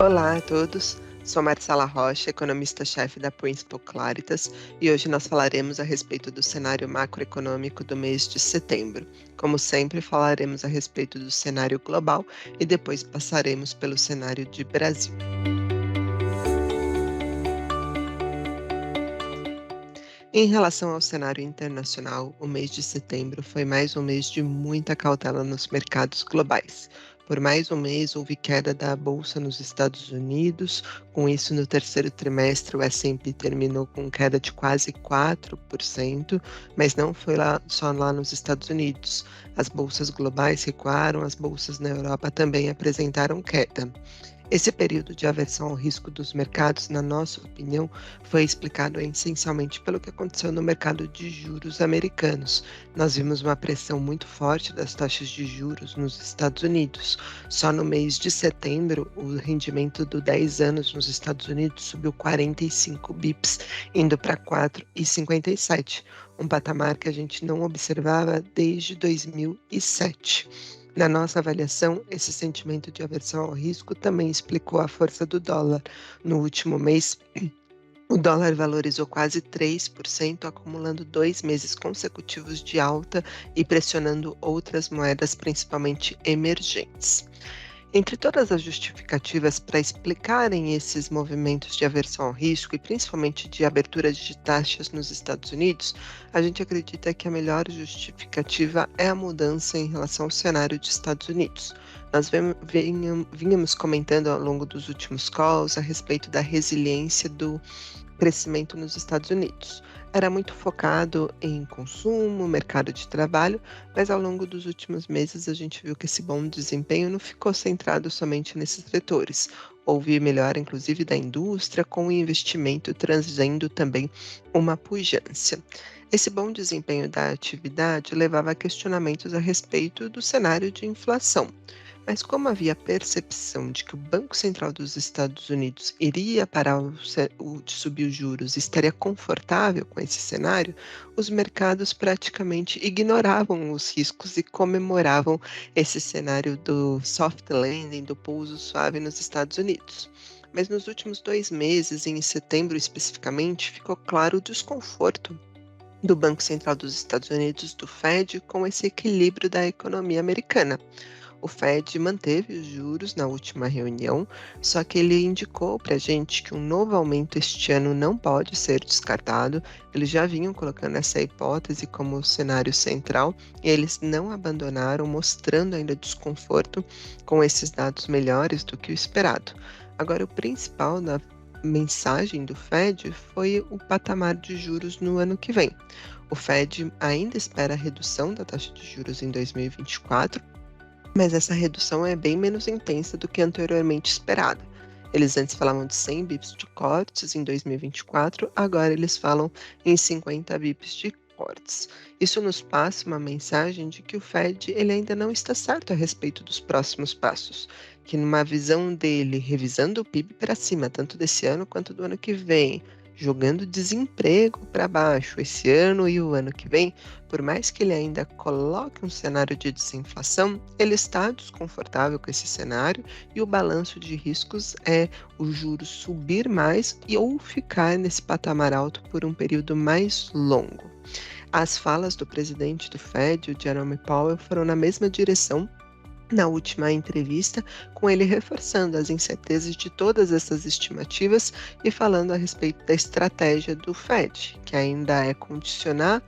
Olá a todos, sou Marcela Rocha, economista-chefe da Principal Claritas, e hoje nós falaremos a respeito do cenário macroeconômico do mês de setembro. Como sempre, falaremos a respeito do cenário global e depois passaremos pelo cenário de Brasil. Em relação ao cenário internacional, o mês de setembro foi mais um mês de muita cautela nos mercados globais. Por mais um mês, houve queda da bolsa nos Estados Unidos. Com isso, no terceiro trimestre, o S&P terminou com queda de quase 4%, mas não foi só lá nos Estados Unidos. As bolsas globais recuaram, as bolsas na Europa também apresentaram queda. Esse período de aversão ao risco dos mercados, na nossa opinião, foi explicado essencialmente pelo que aconteceu no mercado de juros americanos. Nós vimos uma pressão muito forte das taxas de juros nos Estados Unidos. Só no mês de setembro, o rendimento do 10 anos nos Estados Unidos subiu 45 bips, indo para 4,57, um patamar que a gente não observava desde 2007. Na nossa avaliação, esse sentimento de aversão ao risco também explicou a força do dólar. No último mês, o dólar valorizou quase 3%, acumulando 2 meses consecutivos de alta e pressionando outras moedas, principalmente emergentes. Entre todas as justificativas para explicarem esses movimentos de aversão ao risco e principalmente de abertura de taxas nos Estados Unidos, a gente acredita que a melhor justificativa é a mudança em relação ao cenário dos Estados Unidos. Nós vínhamos comentando ao longo dos últimos calls a respeito da resiliência do crescimento nos Estados Unidos. Era muito focado em consumo, mercado de trabalho, mas ao longo dos últimos meses a gente viu que esse bom desempenho não ficou centrado somente nesses setores. Houve melhora, inclusive, da indústria, com o investimento trazendo também uma pujança. Esse bom desempenho da atividade levava a questionamentos a respeito do cenário de inflação. Mas como havia percepção de que o Banco Central dos Estados Unidos iria parar de subir os juros e estaria confortável com esse cenário, os mercados praticamente ignoravam os riscos e comemoravam esse cenário do soft landing, do pouso suave nos Estados Unidos. Mas nos últimos 2 meses, em setembro especificamente, ficou claro o desconforto do Banco Central dos Estados Unidos, do Fed, com esse equilíbrio da economia americana. O Fed manteve os juros na última reunião, só que ele indicou para a gente que um novo aumento este ano não pode ser descartado. Eles já vinham colocando essa hipótese como cenário central e eles não abandonaram, mostrando ainda desconforto com esses dados melhores do que o esperado. Agora, o principal da mensagem do Fed foi o patamar de juros no ano que vem. O Fed ainda espera a redução da taxa de juros em 2024, mas essa redução é bem menos intensa do que anteriormente esperada. Eles antes falavam de 100 bips de cortes em 2024, agora eles falam em 50 bips de cortes. Isso nos passa uma mensagem de que o Fed ele ainda não está certo a respeito dos próximos passos, que numa visão dele, revisando o PIB para cima, tanto desse ano quanto do ano que vem, jogando desemprego para baixo esse ano e o ano que vem, por mais que ele ainda coloque um cenário de desinflação, ele está desconfortável com esse cenário e o balanço de riscos é o juros subir mais e ou ficar nesse patamar alto por um período mais longo. As falas do presidente do Fed, o Jerome Powell, foram na mesma direção na última entrevista, com ele reforçando as incertezas de todas essas estimativas e falando a respeito da estratégia do Fed, que ainda é condicionar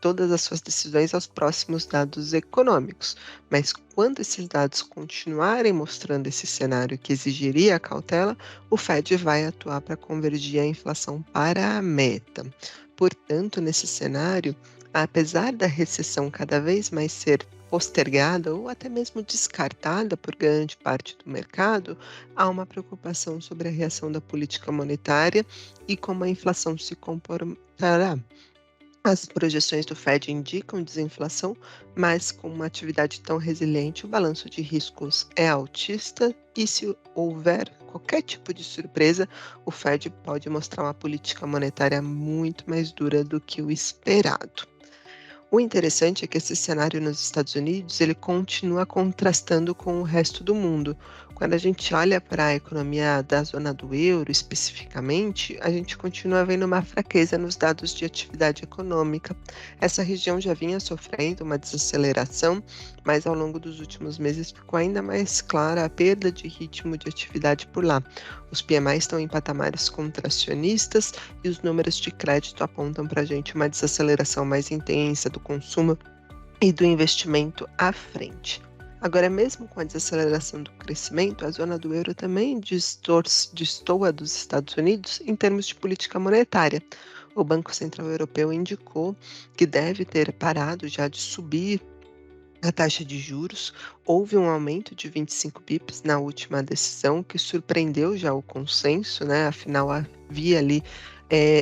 todas as suas decisões aos próximos dados econômicos. Mas quando esses dados continuarem mostrando esse cenário que exigiria a cautela, o Fed vai atuar para convergir a inflação para a meta. Portanto, nesse cenário, apesar da recessão cada vez mais ser postergada ou até mesmo descartada por grande parte do mercado, há uma preocupação sobre a reação da política monetária e como a inflação se comportará. As projeções do Fed indicam desinflação, mas com uma atividade tão resiliente, o balanço de riscos é altista e se houver qualquer tipo de surpresa, o Fed pode mostrar uma política monetária muito mais dura do que o esperado. O interessante é que esse cenário nos Estados Unidos, ele continua contrastando com o resto do mundo. Quando a gente olha para a economia da zona do euro especificamente, a gente continua vendo uma fraqueza nos dados de atividade econômica. Essa região já vinha sofrendo uma desaceleração, mas ao longo dos últimos meses ficou ainda mais clara a perda de ritmo de atividade por lá. Os PMIs estão em patamares contracionistas e os números de crédito apontam para a gente uma desaceleração mais intensa do consumo e do investimento à frente. Agora, mesmo com a desaceleração do crescimento, a zona do euro também destoa dos Estados Unidos em termos de política monetária. O Banco Central Europeu indicou que deve ter parado já de subir a taxa de juros. Houve um aumento de 25 bips na última decisão, que surpreendeu já o consenso, né? Afinal, havia ali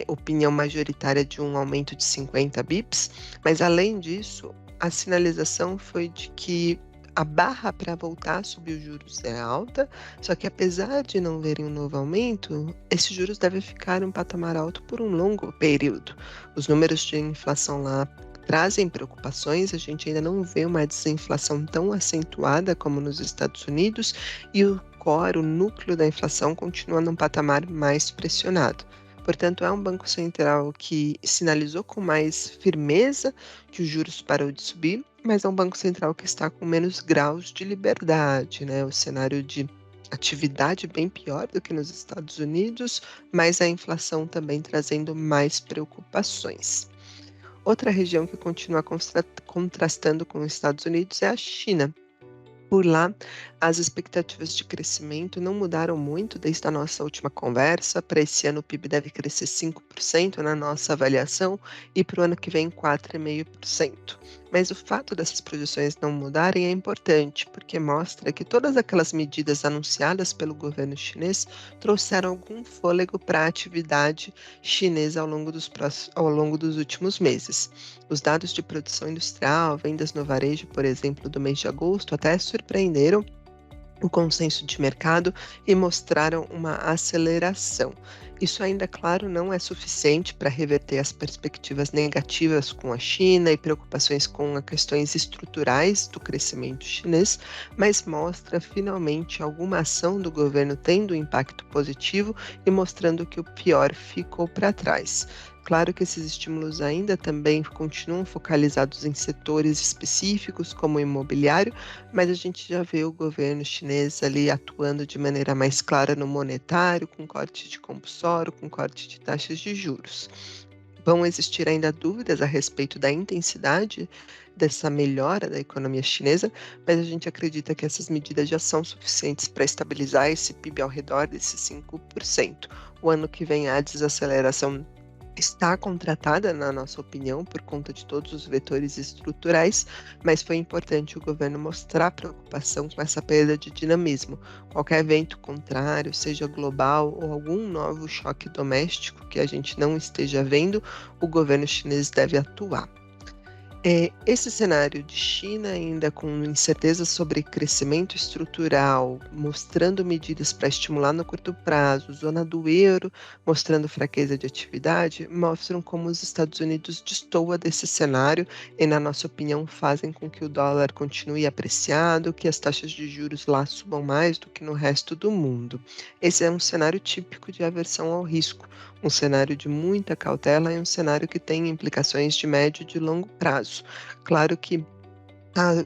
opinião majoritária de um aumento de 50 bips, mas além disso, a sinalização foi de que a barra para voltar a subir os juros é alta, só que apesar de não verem um novo aumento, esses juros devem ficar em um patamar alto por um longo período. Os números de inflação lá trazem preocupações, a gente ainda não vê uma desinflação tão acentuada como nos Estados Unidos e o core, o núcleo da inflação, continua num patamar mais pressionado. Portanto, é um banco central que sinalizou com mais firmeza que os juros parou de subir, mas é um banco central que está com menos graus de liberdade, né? O cenário de atividade bem pior do que nos Estados Unidos, mas a inflação também trazendo mais preocupações. Outra região que continua contrastando com os Estados Unidos é a China. Por lá, as expectativas de crescimento não mudaram muito desde a nossa última conversa. Para esse ano, o PIB deve crescer 5% na nossa avaliação e para o ano que vem 4,5%. Mas o fato dessas projeções não mudarem é importante, porque mostra que todas aquelas medidas anunciadas pelo governo chinês trouxeram algum fôlego para a atividade chinesa ao longo dos últimos meses. Os dados de produção industrial, vendas no varejo, por exemplo, do mês de agosto, até surpreenderam o consenso de mercado e mostraram uma aceleração. Isso ainda, claro, não é suficiente para reverter as perspectivas negativas com a China e preocupações com as questões estruturais do crescimento chinês, mas mostra finalmente alguma ação do governo tendo impacto positivo e mostrando que o pior ficou para trás. Claro que esses estímulos ainda também continuam focalizados em setores específicos, como o imobiliário, mas a gente já vê o governo chinês ali atuando de maneira mais clara no monetário, com corte de compulsório, com corte de taxas de juros. Vão existir ainda dúvidas a respeito da intensidade dessa melhora da economia chinesa, mas a gente acredita que essas medidas já são suficientes para estabilizar esse PIB ao redor desses 5%. O ano que vem a desaceleração está contratada, na nossa opinião, por conta de todos os vetores estruturais, mas foi importante o governo mostrar preocupação com essa perda de dinamismo. Qualquer evento contrário, seja global ou algum novo choque doméstico que a gente não esteja vendo, o governo chinês deve atuar. Esse cenário de China ainda com incerteza sobre crescimento estrutural, mostrando medidas para estimular no curto prazo, zona do euro mostrando fraqueza de atividade, mostram como os Estados Unidos destoa desse cenário e, na nossa opinião, fazem com que o dólar continue apreciado, que as taxas de juros lá subam mais do que no resto do mundo. Esse é um cenário típico de aversão ao risco, um cenário de muita cautela e um cenário que tem implicações de médio e de longo prazo. Claro que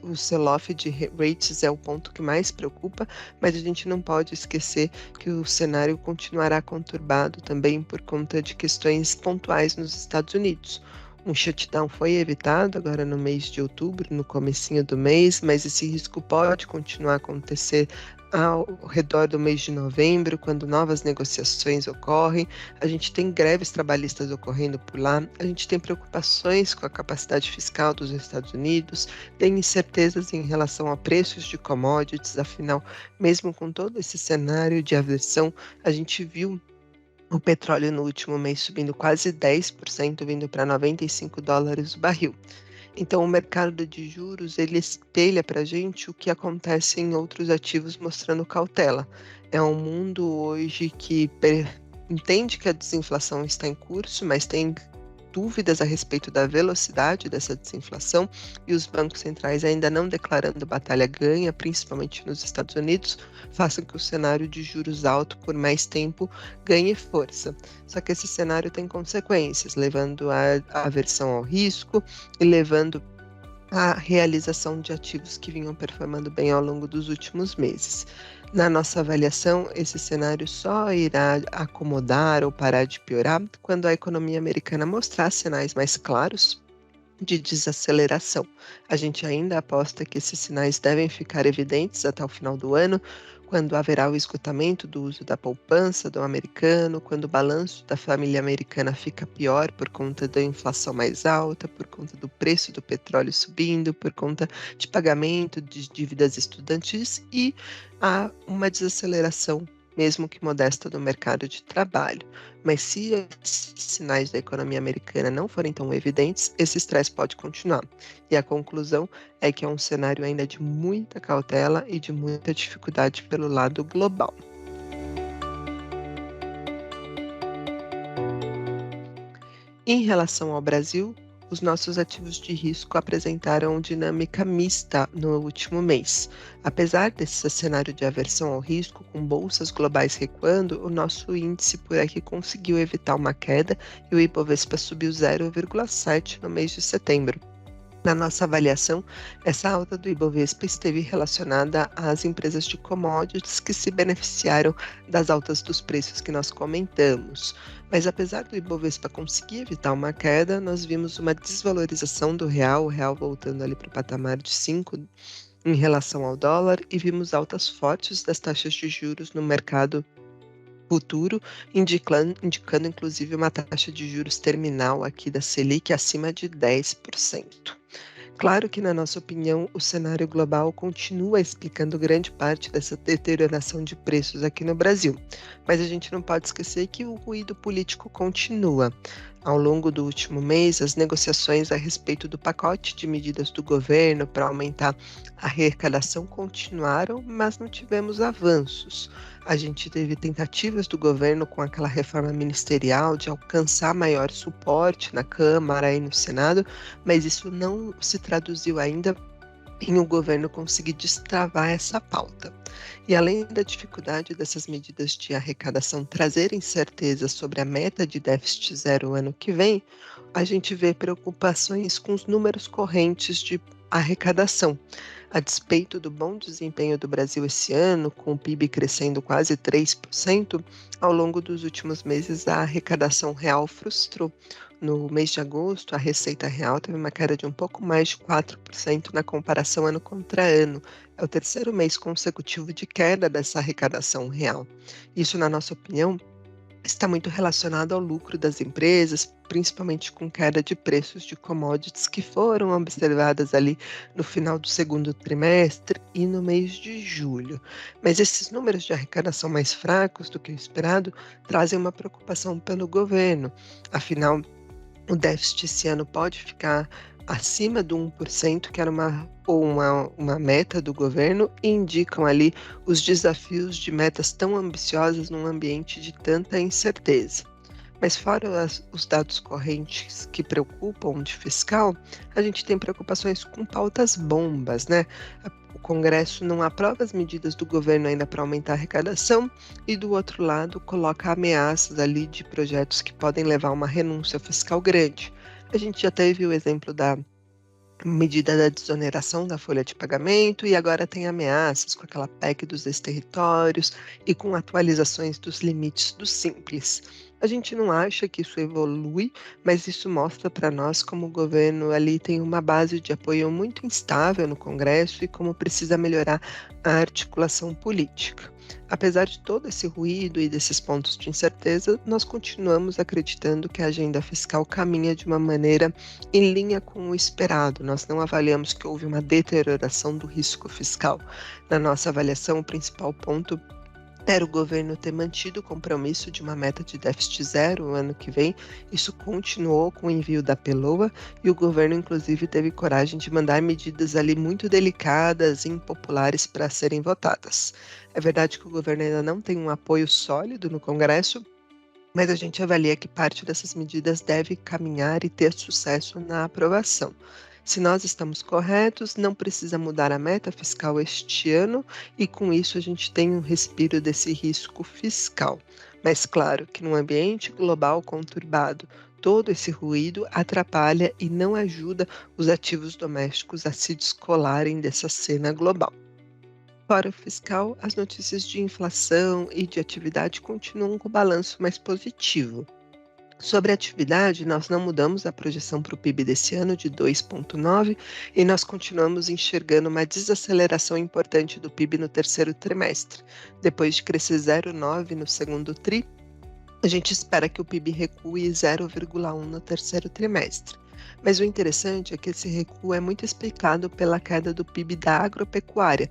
o sell-off de rates é o ponto que mais preocupa, mas a gente não pode esquecer que o cenário continuará conturbado também por conta de questões pontuais nos Estados Unidos. Um shutdown foi evitado agora no mês de outubro, no comecinho do mês, mas esse risco pode continuar a acontecer ao redor do mês de novembro, quando novas negociações ocorrem. A gente tem greves trabalhistas ocorrendo por lá, a gente tem preocupações com a capacidade fiscal dos Estados Unidos, tem incertezas em relação a preços de commodities, afinal, mesmo com todo esse cenário de aversão, a gente viu o petróleo no último mês subindo quase 10%, vindo para $95 o barril. Então, o mercado de juros, ele espelha para a gente o que acontece em outros ativos, mostrando cautela. É um mundo hoje que entende que a desinflação está em curso, mas tem dúvidas a respeito da velocidade dessa desinflação e os bancos centrais ainda não declarando batalha ganha, principalmente nos Estados Unidos, façam que o cenário de juros alto por mais tempo ganhe força. Só que esse cenário tem consequências, levando à aversão ao risco e levando à realização de ativos que vinham performando bem ao longo dos últimos meses. Na nossa avaliação, esse cenário só irá acomodar ou parar de piorar quando a economia americana mostrar sinais mais claros de desaceleração. A gente ainda aposta que esses sinais devem ficar evidentes até o final do ano, quando haverá o esgotamento do uso da poupança do americano, quando o balanço da família americana fica pior por conta da inflação mais alta, por conta do preço do petróleo subindo, por conta de pagamento de dívidas estudantis e há uma desaceleração, mesmo que modesta, do mercado de trabalho. Mas se esses sinais da economia americana não forem tão evidentes, esse estresse pode continuar. E a conclusão é que é um cenário ainda de muita cautela e de muita dificuldade pelo lado global. Em relação ao Brasil, os nossos ativos de risco apresentaram dinâmica mista no último mês. Apesar desse cenário de aversão ao risco, com bolsas globais recuando, o nosso índice por aqui conseguiu evitar uma queda e o Ibovespa subiu 0,7 no mês de setembro. Na nossa avaliação, essa alta do Ibovespa esteve relacionada às empresas de commodities que se beneficiaram das altas dos preços que nós comentamos. Mas apesar do Ibovespa conseguir evitar uma queda, nós vimos uma desvalorização do real, o real voltando ali para o patamar de 5 em relação ao dólar, e vimos altas fortes das taxas de juros no mercado futuro, indicando inclusive uma taxa de juros terminal aqui da Selic acima de 10%. Claro que, na nossa opinião, o cenário global continua explicando grande parte dessa deterioração de preços aqui no Brasil, mas a gente não pode esquecer que o ruído político continua. Ao longo do último mês, as negociações a respeito do pacote de medidas do governo para aumentar a arrecadação continuaram, mas não tivemos avanços. A gente teve tentativas do governo com aquela reforma ministerial de alcançar maior suporte na Câmara e no Senado, mas isso não se traduziu ainda em o governo conseguir destravar essa pauta. E além da dificuldade dessas medidas de arrecadação trazer incerteza sobre a meta de déficit zero ano que vem, a gente vê preocupações com os números correntes de arrecadação. A despeito do bom desempenho do Brasil esse ano, com o PIB crescendo quase 3%, ao longo dos últimos meses a arrecadação real frustrou. No mês de agosto, a receita real teve uma queda de um pouco mais de 4% na comparação ano contra ano. É o terceiro mês consecutivo de queda dessa arrecadação real. Isso, na nossa opinião, está muito relacionado ao lucro das empresas, principalmente com queda de preços de commodities que foram observadas ali no final do segundo trimestre e no mês de julho. Mas esses números de arrecadação mais fracos do que o esperado trazem uma preocupação pelo governo. Afinal, o déficit esse ano pode ficar acima do 1%, que era uma meta do governo, e indicam ali os desafios de metas tão ambiciosas num ambiente de tanta incerteza. Mas fora os dados correntes que preocupam de fiscal, a gente tem preocupações com pautas bombas, né? O Congresso não aprova as medidas do governo ainda para aumentar a arrecadação e, do outro lado, coloca ameaças ali de projetos que podem levar a uma renúncia fiscal grande. A gente já teve o exemplo da medida da desoneração da folha de pagamento e agora tem ameaças com aquela PEC dos ex-territórios e com atualizações dos limites do Simples. A gente não acha que isso evolui, mas isso mostra para nós como o governo ali tem uma base de apoio muito instável no Congresso e como precisa melhorar a articulação política. Apesar de todo esse ruído e desses pontos de incerteza, nós continuamos acreditando que a agenda fiscal caminha de uma maneira em linha com o esperado. Nós não avaliamos que houve uma deterioração do risco fiscal. Na nossa avaliação, o principal ponto era o governo ter mantido o compromisso de uma meta de déficit zero no ano que vem. Isso continuou com o envio da PELOA e o governo, inclusive, teve coragem de mandar medidas ali muito delicadas e impopulares para serem votadas. É verdade que o governo ainda não tem um apoio sólido no Congresso, mas a gente avalia que parte dessas medidas deve caminhar e ter sucesso na aprovação. Se nós estamos corretos, não precisa mudar a meta fiscal este ano e, com isso, a gente tem um respiro desse risco fiscal. Mas, claro, que num ambiente global conturbado, todo esse ruído atrapalha e não ajuda os ativos domésticos a se descolarem dessa cena global. Fora o fiscal, as notícias de inflação e de atividade continuam com o balanço mais positivo. Sobre a atividade, nós não mudamos a projeção para o PIB desse ano de 2,9 e nós continuamos enxergando uma desaceleração importante do PIB no terceiro trimestre. Depois de crescer 0,9 no segundo tri, a gente espera que o PIB recue 0,1 no terceiro trimestre. Mas o interessante é que esse recuo é muito explicado pela queda do PIB da agropecuária.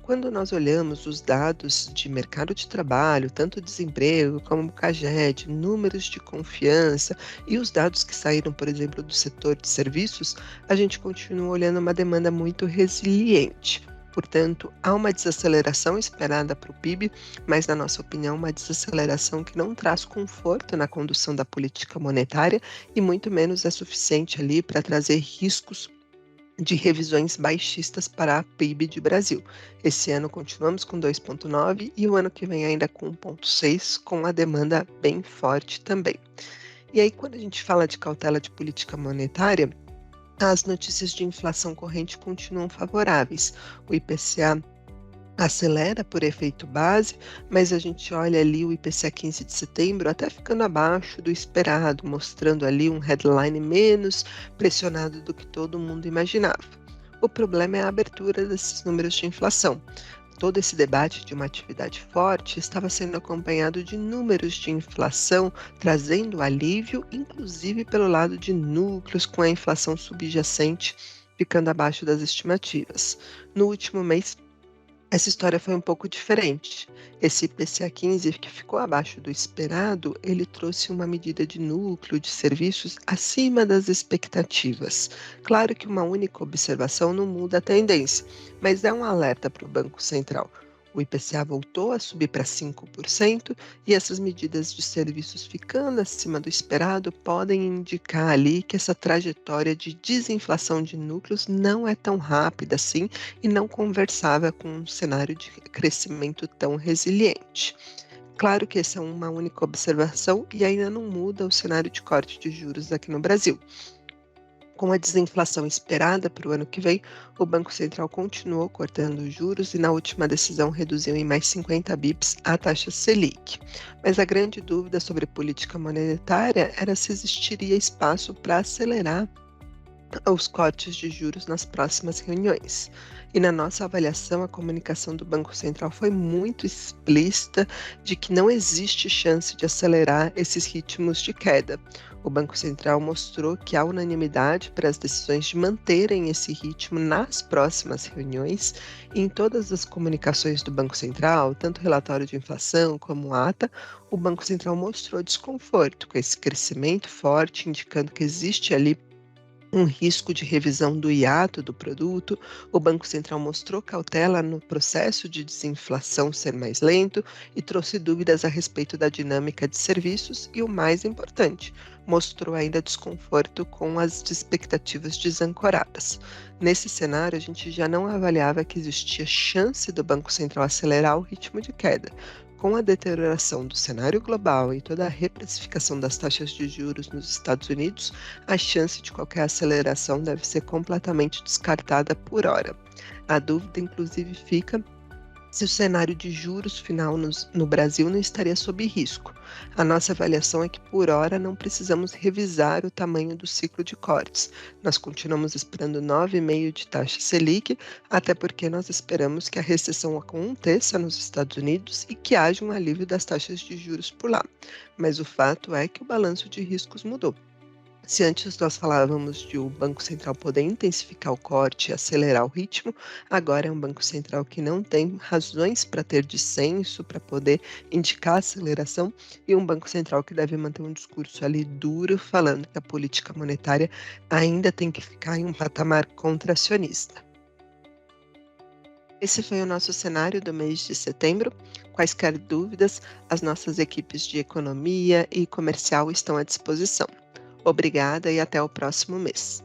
Quando nós olhamos os dados de mercado de trabalho, tanto desemprego como o CAGED, números de confiança e os dados que saíram, por exemplo, do setor de serviços, a gente continua olhando uma demanda muito resiliente. Portanto, há uma desaceleração esperada para o PIB, mas, na nossa opinião, uma desaceleração que não traz conforto na condução da política monetária e muito menos é suficiente ali para trazer riscos de revisões baixistas para a PIB de Brasil. Esse ano continuamos com 2,9 e o ano que vem ainda com 1,6, com a demanda bem forte também. E aí, quando a gente fala de cautela de política monetária, as notícias de inflação corrente continuam favoráveis. O IPCA acelera por efeito base, mas a gente olha ali o IPCA 15 de setembro até ficando abaixo do esperado, mostrando ali um headline menos pressionado do que todo mundo imaginava. O problema é a abertura desses números de inflação. Todo esse debate de uma atividade forte estava sendo acompanhado de números de inflação, trazendo alívio, inclusive pelo lado de núcleos, com a inflação subjacente ficando abaixo das estimativas. No último mês, essa história foi um pouco diferente. Esse IPCA 15, que ficou abaixo do esperado, ele trouxe uma medida de núcleo de serviços acima das expectativas. Claro que uma única observação não muda a tendência, mas é um alerta para o Banco Central. O IPCA voltou a subir para 5% e essas medidas de serviços ficando acima do esperado podem indicar ali que essa trajetória de desinflação de núcleos não é tão rápida assim e não conversava com um cenário de crescimento tão resiliente. Claro que essa é uma única observação e ainda não muda o cenário de corte de juros aqui no Brasil. Com a desinflação esperada para o ano que vem, o Banco Central continuou cortando os juros e, na última decisão, reduziu em mais 50 bips a taxa Selic. Mas a grande dúvida sobre política monetária era se existiria espaço para acelerar os cortes de juros nas próximas reuniões. E na nossa avaliação, a comunicação do Banco Central foi muito explícita de que não existe chance de acelerar esses ritmos de queda. O Banco Central mostrou que há unanimidade para as decisões de manterem esse ritmo nas próximas reuniões. E em todas as comunicações do Banco Central, tanto o relatório de inflação como a ata, o Banco Central mostrou desconforto com esse crescimento forte, indicando que existe ali um risco de revisão do hiato do produto. O Banco Central mostrou cautela no processo de desinflação ser mais lento e trouxe dúvidas a respeito da dinâmica de serviços e, o mais importante, mostrou ainda desconforto com as expectativas desancoradas. Nesse cenário, a gente já não avaliava que existia chance do Banco Central acelerar o ritmo de queda. Com a deterioração do cenário global e toda a reprecificação das taxas de juros nos Estados Unidos, a chance de qualquer aceleração deve ser completamente descartada por hora. A dúvida, inclusive, fica se o cenário de juros final no Brasil não estaria sob risco. A nossa avaliação é que, por hora, não precisamos revisar o tamanho do ciclo de cortes. Nós continuamos esperando 9,5% de taxa Selic, até porque nós esperamos que a recessão aconteça nos Estados Unidos e que haja um alívio das taxas de juros por lá. Mas o fato é que o balanço de riscos mudou. Se antes nós falávamos de o Banco Central poder intensificar o corte e acelerar o ritmo, agora é um Banco Central que não tem razões para ter dissenso, para poder indicar aceleração, e um Banco Central que deve manter um discurso ali duro, falando que a política monetária ainda tem que ficar em um patamar contracionista. Esse foi o nosso cenário do mês de setembro. Quaisquer dúvidas, as nossas equipes de economia e comercial estão à disposição. Obrigada e até o próximo mês.